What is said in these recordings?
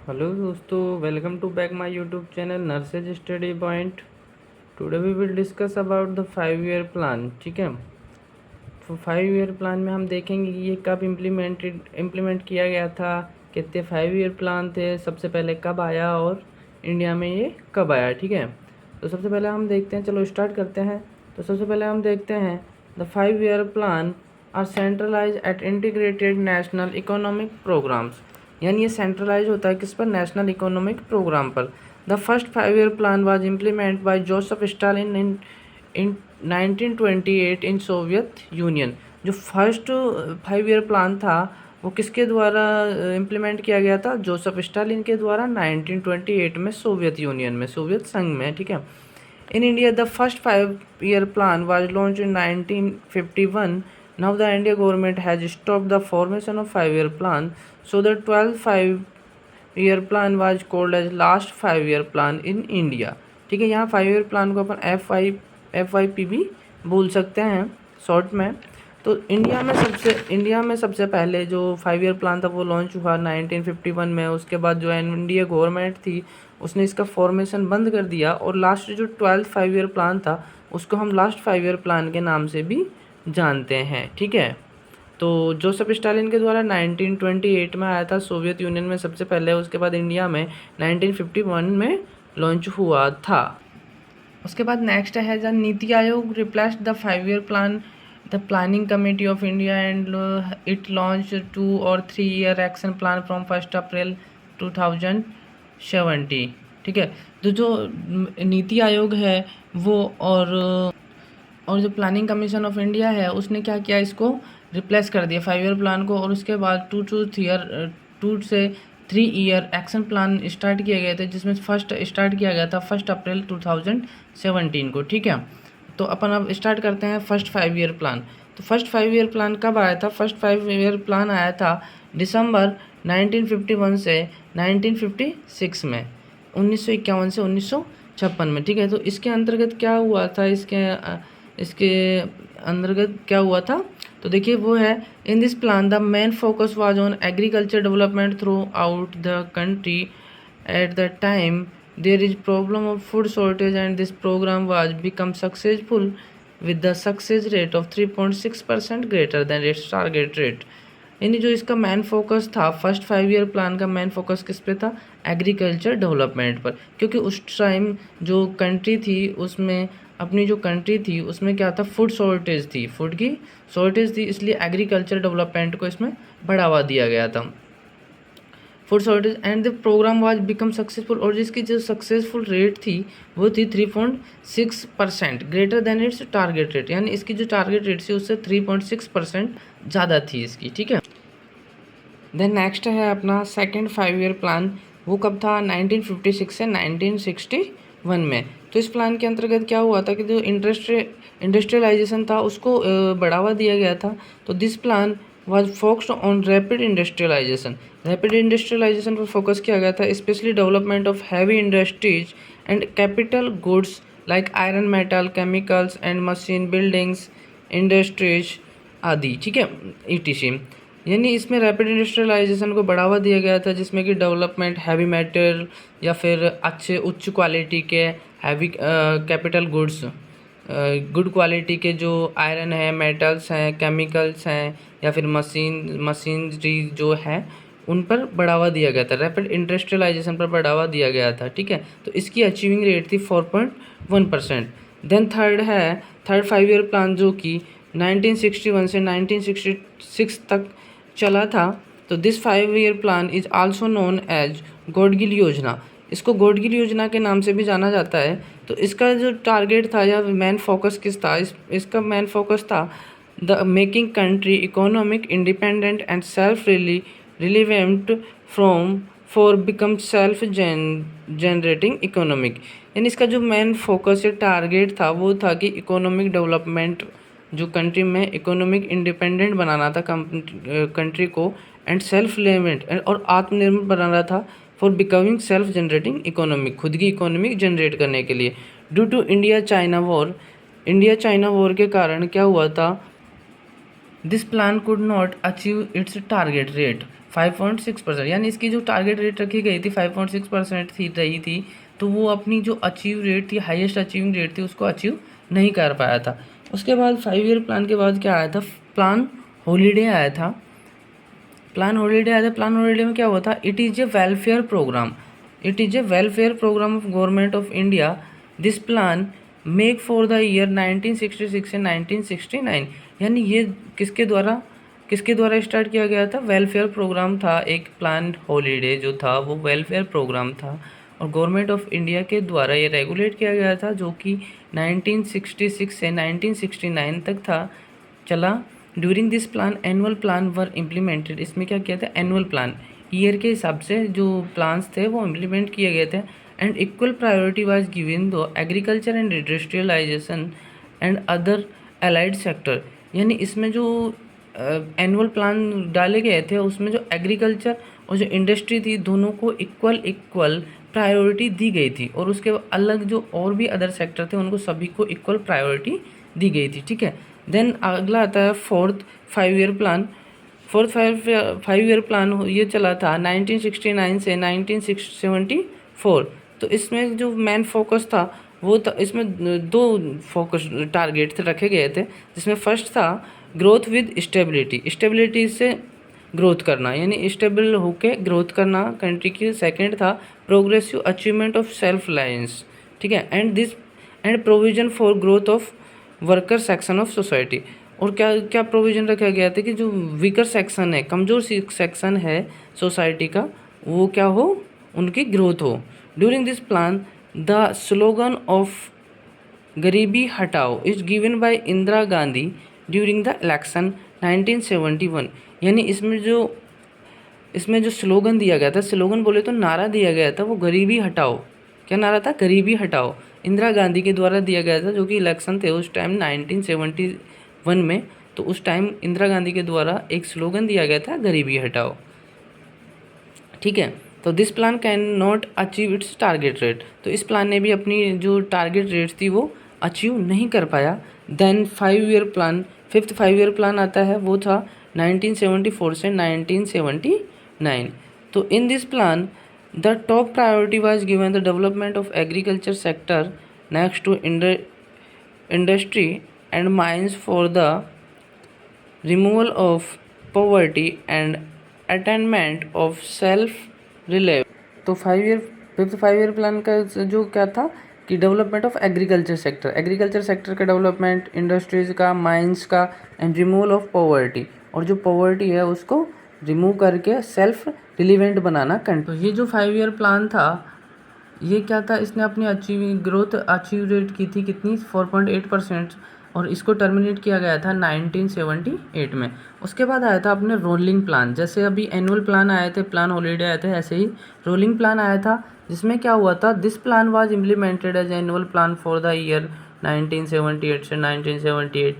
Hello दोस्तों, welcome to back my YouTube channel nurses study point. Today we will discuss about the 5 year plan. ठीक है, तो 5 year plan में हम देखेंगे कि ये कब इम्प्लीमेंट किया गया था, कितने 5 ईयर प्लान थे, सबसे पहले कब आया और इंडिया में ये कब आया। ठीक है, तो सबसे पहले हम देखते हैं, चलो स्टार्ट करते हैं। तो सबसे पहले हम देखते हैं the 5 year plan are centralise at integrated national economic programmes. यानी ये सेंट्रलाइज होता है किस पर? नेशनल इकोनॉमिक प्रोग्राम पर। The first 5 year plan was implement by Joseph Stalin in 1928 in Soviet Union. जो फर्स्ट 5 ईयर प्लान था वो किसके द्वारा इम्प्लीमेंट किया गया था? जोसेफ स्टालिन के द्वारा 1928 में सोवियत यूनियन में, सोवियत संघ में। ठीक है, in India the first 5 year plan was launch in 1951. Now the India government has stopped the formation of 5 year plan, so the 12th 5 year plan was called as last 5 year plan in India. ठीक है, यहाँ 5 year plan को अपन FYP भी बोल सकते हैं short में। तो इंडिया में सबसे पहले जो 5 ईयर प्लान था वो लॉन्च हुआ 1951 में। उसके बाद जो इंडिया गवर्नमेंट थी उसने इसका फॉर्मेशन बंद कर दिया और लास्ट जो 12th 5 ईयर प्लान था उसको हम लास्ट 5 ईयर प्लान के नाम से भी जानते हैं। ठीक है, तो जोसेफ स्टालिन के द्वारा 1928 में आया था सोवियत यूनियन में सबसे पहले, उसके बाद इंडिया में 1951 में लॉन्च हुआ था। उसके बाद नेक्स्ट है the NITI Aayog replaced the 5 year plan the planning committee of India and it launch 2 और 3 ईयर एक्शन प्लान फ्रॉम 1 अप्रैल 2070। ठीक है, तो जो नीति आयोग है वो और जो प्लानिंग कमीशन ऑफ इंडिया है उसने क्या किया, इसको रिप्लेस कर दिया 5 ईयर प्लान को। और उसके बाद 2 से 3 ईयर एक्शन प्लान स्टार्ट किए गए थे, जिसमें फर्स्ट स्टार्ट किया गया था 1 अप्रैल 2017 को। ठीक है, तो अपन अब स्टार्ट करते हैं फर्स्ट 5 ईयर प्लान। तो फर्स्ट 5 ईयर प्लान कब आया था? फर्स्ट 5 ईयर प्लान आया था दिसंबर 1951 से 1956 में, 1951 से 1956 में। ठीक है, तो इसके अंतर्गत क्या हुआ था, इसके अंतर्गत क्या हुआ था तो देखिए वो है, in this plan the main focus was on agriculture development throughout the country. At the time there is problem of food shortage and this programme was become successful with the success rate of 3.6% greater than its target rate. यानी जो इसका main focus था, first 5 year plan का main focus किस पे था? Agriculture development पर, क्योंकि उस टाइम जो कंट्री थी उसमें क्या था? फूड शॉर्टेज थी, फूड की शॉर्टेज थी, इसलिए एग्रीकल्चर डेवलपमेंट को इसमें बढ़ावा दिया गया था। Food shortage and the programme was become successful, और जिसकी जो सक्सेसफुल रेट थी वो थी 3.6% greater than its target rate. यानी इसकी जो टारगेट रेट थी उससे 3.6% ज़्यादा थी इसकी। ठीक है, देन नेक्स्ट है अपना सेकंड 5 ईयर प्लान। वो कब था? 1956 से 1961 में। तो इस प्लान के अंतर्गत क्या हुआ था कि जो इंडस्ट्रियलाइजेशन था उसको बढ़ावा दिया गया था। तो this plan was focused on rapid industrialisation. Rapid industrialisation पर फोकस किया गया था, specially development of heavy industries and capital goods like iron, metal, chemicals and machine, buildings, industries आदि। ठीक है, ETC। यानी इसमें रैपिड इंडस्ट्रियलाइजेशन को बढ़ावा दिया गया था, जिसमें कि डेवलपमेंट हैवी मेटल या फिर अच्छे उच्च क्वालिटी के heavy capital goods, good quality के जो आयरन है, मेटल्स हैं, केमिकल्स हैं या फिर मशीनरी जो है उन पर बढ़ावा दिया गया था। रैपिड इंडस्ट्रियलाइजेशन पर बढ़ावा दिया गया था। ठीक है, तो इसकी अचीविंग रेट थी 4.1%। देन थर्ड 5 ईयर प्लान जो कि 1961 से 1966 तक चला था। तो this 5 year plan is also known as Gadgil योजना। इसको गॉडगिल योजना के नाम से भी जाना जाता है। तो इसका जो टारगेट था या मेन फोकस किस था? इसका मेन फोकस था the making country economic independent and self relevant from for become self generating economic. यानी इसका जो मेन फोकस या टारगेट था वो था कि इकोनॉमिक डेवलपमेंट, जो कंट्री में इकोनॉमिक इंडिपेंडेंट बनाना था कंट्री को, एंड सेल्फ रिलेवेंट और आत्मनिर्भर बनाना था for becoming self generating economic, खुद की इकोनॉमिक जनरेट करने के लिए। Due to India China war के कारण क्या हुआ था? This plan could not achieve its target rate. 5.6%, यानी इसकी जो टारगेट रेट रखी गई थी 5.6% थी रही थी, तो वो अपनी जो अचीव रेट थी, हाईएस्ट अचीविंग रेट थी, उसको अचीव नहीं कर पाया था। उसके बाद 5 ईयर प्लान के बाद क्या आया था, प्लान हॉलीडे आया था। प्लान हॉलीडे में क्या हुआ था, it is a welfare programme, of government of India. This plan make for the year 1966 से 1969, यानी ये किसके द्वारा स्टार्ट किया गया था, वेलफेयर प्रोग्राम था। एक प्लान हॉलीडे जो था वो वेलफेयर प्रोग्राम था और गवर्नमेंट ऑफ इंडिया के द्वारा ये रेगुलेट किया गया था, जो कि 1966 से 1969 तक था चला। During this plan annual plan were implemented, इसमें क्या किया था, एनुअल प्लान ईयर के हिसाब से जो प्लान्स थे वो इम्प्लीमेंट किए गए थे। And equal priority was given to agriculture and industrialisation and other allied sector, यानी इसमें जो एनुअल प्लान डाले गए थे उसमें जो एग्रीकल्चर और जो इंडस्ट्री थी दोनों को इक्वल प्रायोरिटी दी गई थी, और उसके अलग जो और भी अदर सेक्टर थे उनको सभी को इक्वल प्रायोरिटी दी गई थी, ठीक है। देन अगला आता है fourth 5 year plan. Fourth 5 year plan ये चला था 1969 से 1974। तो इसमें जो मेन फोकस था वो था, इसमें दो फोकस टारगेट रखे गए थे, जिसमें फर्स्ट था ग्रोथ विद स्टेबिलिटी से ग्रोथ करना, यानी स्टेबल होके ग्रोथ करना कंट्री की। सेकंड था progressive achievement of self Reliance, ठीक है, and provision for growth of worker section of society. और क्या क्या प्रोविज़न रखा गया था कि जो वीकर सेक्शन है, कमज़ोर सेक्शन है सोसाइटी का, वो क्या हो, उनकी ग्रोथ हो। During this plan the slogan of गरीबी हटाओ is given by Indira Gandhi during the election 1971, यानी इसमें जो स्लोगन दिया गया था, स्लोगन बोले तो नारा दिया गया था, वो गरीबी हटाओ। क्या नारा था, गरीबी हटाओ, इंदिरा गांधी के द्वारा दिया गया था, जो कि इलेक्शन थे उस टाइम 1971 में। तो उस टाइम इंदिरा गांधी के द्वारा एक स्लोगन दिया गया था, गरीबी हटाओ, ठीक है। तो this plan can not achieve its target rate, तो इस प्लान ने भी अपनी जो टारगेट रेट थी वो अचीव नहीं कर पाया। Then 5 year plan, fifth 5 year plan आता है, वो था 1974 से 1979। तो in this plan the top priority was given the development of agriculture sector next to industry and mines for the removal of poverty and attainment of self reliance. तो fifth 5 year plan का जो क्या था कि development of agriculture sector का development, industries का, mines का, and removal of poverty, और जो पॉवर्टी है उसको रिमूव करके सेल्फ रिलीवेंट बनाना कंट्री। तो ये जो 5 ईयर प्लान था ये क्या था, इसने अपनी अचीव रेट की थी कितनी, 4.8%, और इसको टर्मिनेट किया गया था 1978 में। उसके बाद आया था अपने रोलिंग प्लान, जैसे अभी एनुअल प्लान आए थे, प्लान हॉलीडे आए थे, ऐसे ही रोलिंग प्लान आया था, जिसमें क्या हुआ था, this plan was implemented as annual plan for the year 1978 से 1978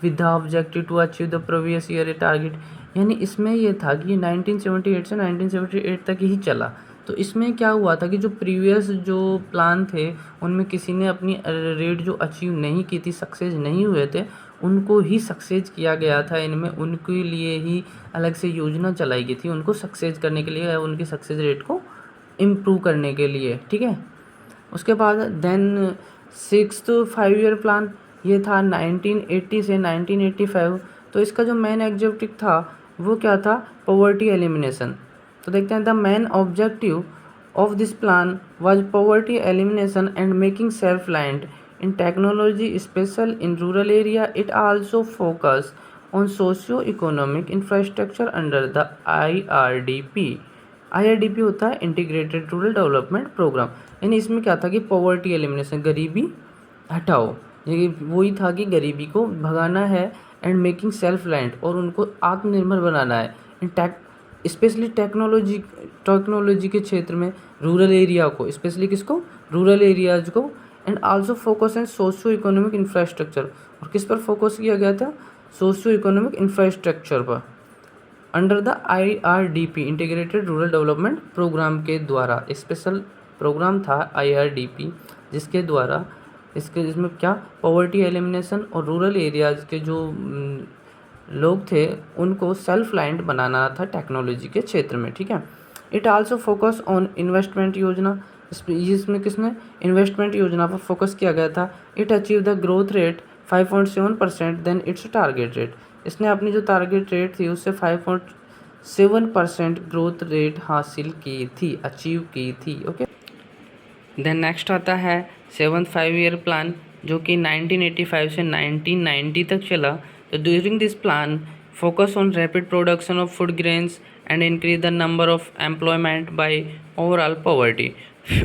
with the objective to achieve the previous year target, यानी इसमें ये था कि 1978 से 1978 तक ही चला। तो इसमें क्या हुआ था कि जो प्रीवियस जो प्लान थे उनमें किसी ने अपनी रेट जो अचीव नहीं की थी, सक्सेस नहीं हुए थे, उनको ही सक्सेस किया गया था। इनमें उनके लिए ही अलग से योजना चलाई गई थी, उनको सक्सेस करने के लिए, उनकी सक्सेस रेट को इम्प्रूव करने के लिए, ठीक है। उसके बाद देन सिक्स्थ 5 ईयर प्लान ये था 1980 से 1985। तो इसका जो मेन ऑब्जेक्टिव था वो क्या था, पॉवर्टी एलिमिनेशन। तो देखते हैं, the main objective of this plan was poverty elimination and making self reliant in technology special in rural area. It also focus on socio economic infrastructure under the IRDP होता है integrated rural development programme. यानी इसमें क्या था कि poverty elimination, गरीबी हटाओ, ये वही था कि गरीबी को भगाना है, एंड मेकिंग सेल्फ रिलायंट, और उनको आत्मनिर्भर बनाना है इन स्पेशली टेक्नोलॉजी के क्षेत्र में, रूरल एरिया को, स्पेशली किसको, रूरल एरियाज को, and also focus and socio economic infrastructure. और किस पर फोकस किया गया था, सोशियो इकोनॉमिक इंफ्रास्ट्रक्चर पर, under the IRDP integrated rural development programme के द्वारा। स्पेशल प्रोग्राम था IRDP, जिसके द्वारा जिसमें क्या, पॉवर्टी एलिमिनेशन और रूरल एरियाज़ के जो लोग थे उनको सेल्फ लाइंड बनाना था टेक्नोलॉजी के क्षेत्र में, ठीक है। It also focus on investment योजना, इसमें किसने इन्वेस्टमेंट योजना पर फोकस किया गया था। It achieve the growth rate 5.7% than its target rate, इसने अपनी जो टारगेट रेट थी उससे 5.7% ग्रोथ रेट हासिल की थी, अचीव की थी, ओके। देन नेक्स्ट आता है 7th 5-year प्लान, जो कि 1985 से 1990 तक चला। तो during this plan focus on rapid production of food grains and increase the number of employment bye overall poverty.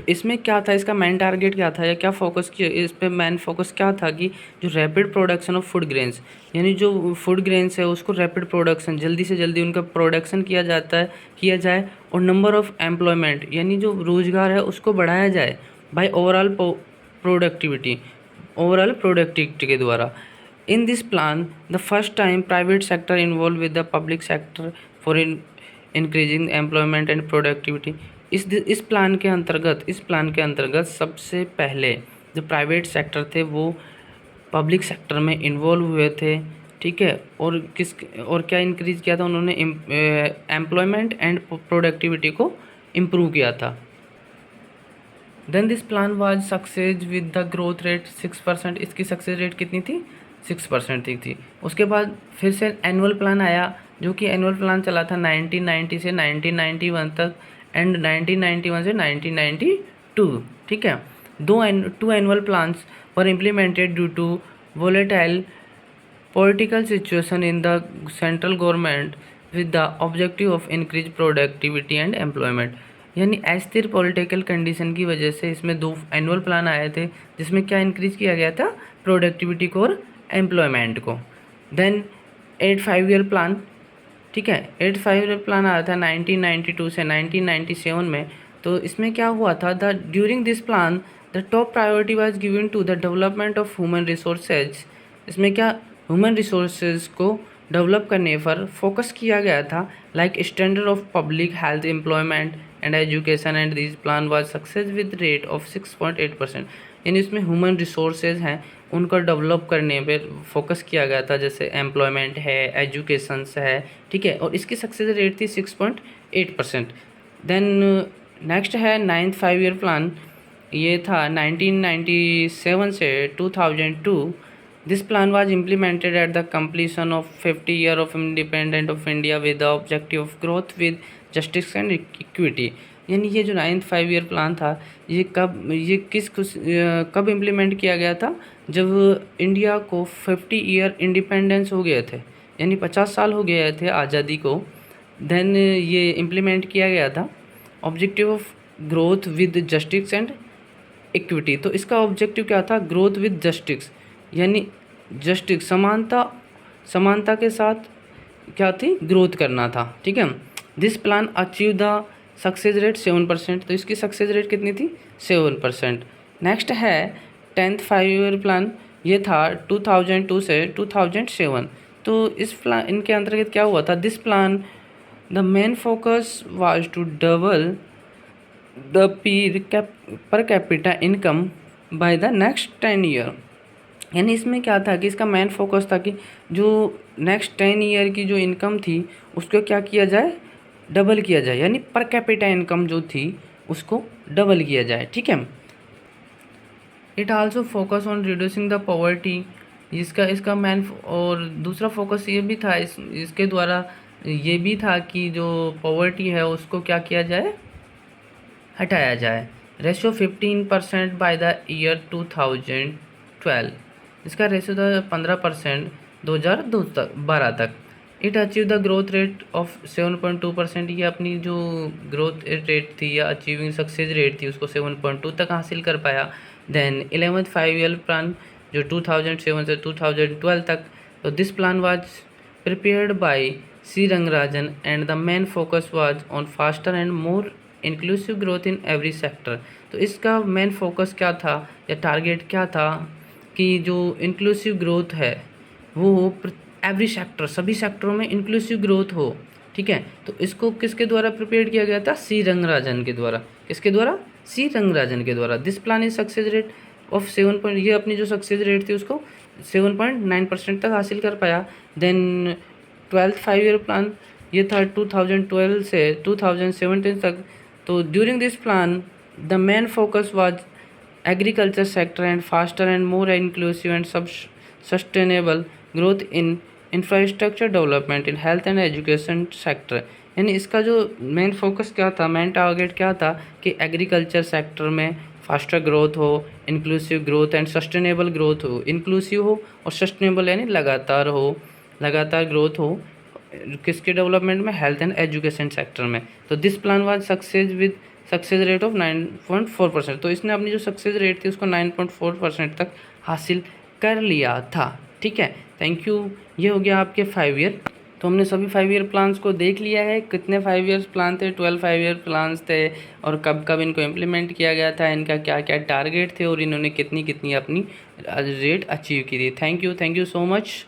इसमें क्या था, इसका मेन टारगेट क्या था या क्या फोकस किया, इस पे मेन फोकस क्या था कि जो rapid production of food grains, यानी जो फूड ग्रेन्स है उसको रैपिड प्रोडक्शन, जल्दी से जल्दी उनका प्रोडक्शन किया जाए और नंबर ऑफ एम्प्लॉयमेंट यानी जो रोज़गार है उसको बढ़ाया जाए बाय ओवरऑल प्रोडक्टिविटी के द्वारा। इन this plan the first time private sector involve with the public sector for increasing employment and productivity. इस प्लान के अंतर्गत सबसे पहले जो प्राइवेट सेक्टर थे वो पब्लिक सेक्टर में इन्वॉल्व हुए थे, ठीक है। और क्या इंक्रीज किया था उन्होंने, एम्प्लॉयमेंट एंड प्रोडक्टिविटी को इम्प्रूव किया था। Then this plan was success with the growth rate 6%, इसकी सक्सेस रेट कितनी थी, 6% थी। उसके बाद फिर से एनुअल प्लान आया, जो कि एनुअल प्लान चला था 1990 से 1991 तक एंड 1991 से 1992, ठीक है। Two annual plans were implemented due to volatile political situation in the central government with the objective of increase productivity and employment. यानी अस्थिर पॉलिटिकल कंडीशन की वजह से इसमें 2 एनुअल प्लान आए थे, जिसमें क्या इंक्रीज किया गया था, प्रोडक्टिविटी को और एम्प्लॉयमेंट को। देन 8 5-year प्लान, ठीक है। 8 5-year प्लान आया था 1992 से 1997 में। तो इसमें क्या हुआ था, during this plan the top priority was given to the development of human resources. इसमें क्या ह्यूमन रिसोर्सेज को डेवलप करने पर फोकस किया गया था, like standard of public health, employment and education, and this plan was success with rate of 6.8%। यानी इसमें ह्यूमन रिसोर्सेज हैं उनको डेवलप करने पे फोकस किया गया था, जैसे एम्प्लॉयमेंट है, एजुकेशंस है, ठीक है। और इसकी सक्सेस रेट थी 6.8%। देन नेक्स्ट है 9th 5-year प्लान, ये था 1997 से 2002। This plan was implemented at the completion of 50 year of independent of India with the objective of growth with justice and equity. यानी ये जो 9th 5-year प्लान था ये कब इम्प्लीमेंट किया गया था, जब इंडिया को 50 year इंडिपेंडेंस हो गए थे, यानी 50 साल हो गए थे आज़ादी को। देन ये इम्प्लीमेंट किया गया था objective of growth with justice and equity. तो इसका ऑब्जेक्टिव क्या था, ग्रोथ विद जस्टिस, यानी जस्टिस समानता के साथ क्या थी, ग्रोथ करना था, ठीक है। This plan achieve the success rate 7%। तो इसकी सक्सेस रेट कितनी थी, 7%। नेक्स्ट है 10th 5-year प्लान, ये था 2002 से 2007। तो इस प्लान इनके अंतर्गत क्या हुआ था, this plan the main focus was to double the per capita income by the next 10 year। यानी इसमें क्या था कि इसका मेन फोकस था कि जो नेक्स्ट 10 year की जो इनकम थी उसको क्या किया जाए, डबल किया जाए, यानी पर कैपिटा इनकम जो थी उसको डबल किया जाए, ठीक है। It also focus on reducing the poverty, इसका मेन और दूसरा फोकस ये भी था इसके द्वारा ये भी था कि जो पॉवर्टी है उसको क्या किया जाए, हटाया जाए। रेशियो 15% बाय द ईयर 2012, इसका रेशियो था 15% 2012 तक। It achieve the growth rate of 7.2%, ये अपनी जो ग्रोथ रेट थी या अचीविंग सक्सेस रेट थी उसको 7.2 तक हासिल कर पाया। देन 11th 5-year प्लान जो 2007 से 2012 तक। तो this plan was prepared by C Rangarajan and the main focus was on faster and more inclusive growth in every sector. तो इसका मेन फोकस क्या था या टारगेट क्या था कि जो इंक्लूसिव ग्रोथ है वो एवरी सेक्टर, सभी सेक्टरों में इंक्लूसिव ग्रोथ हो, ठीक है। तो इसको किसके द्वारा प्रिपेयर किया गया था, सी रंगराजन के द्वारा। किसके द्वारा, सी रंगराजन के द्वारा। This plan is success rate of 7 ये अपनी जो सक्सेस रेट थी उसको 7.9% तक हासिल कर पाया। देन 12th 5 ईयर प्लान ये था 2012 से 2017 तक। तो during this plan the main focus was agriculture sector and faster and more inclusive and sustainable growth in infrastructure development in health and education sector. यानी इसका जो मेन फोकस क्या था, मेन टारगेट क्या था कि एग्रीकल्चर सेक्टर में faster growth हो, inclusive growth and sustainable growth हो। इंक्लूसिव हो और सस्टेनेबल यानी लगातार हो, लगातार ग्रोथ हो किसके डेवलपमेंट में, हेल्थ एंड एजुकेशन सेक्टर में। तो this plan was success rate of 9.4%। तो इसने अपनी जो सक्सेस रेट थी उसको 9.4% तक हासिल कर लिया था। ठीक है, थैंक यू। ये हो गया आपके 5 ईयर। तो हमने सभी 5 ईयर प्लान्स को देख लिया है। कितने 5 ईयर्स प्लान थे? 12 5 ईयर प्लान्स थे। और कब कब इनको इम्प्लीमेंट किया गया था, इनका क्या क्या टारगेट थे और इन्होंने कितनी कितनी अपनी रेट अचीव की थी। Thank you so much.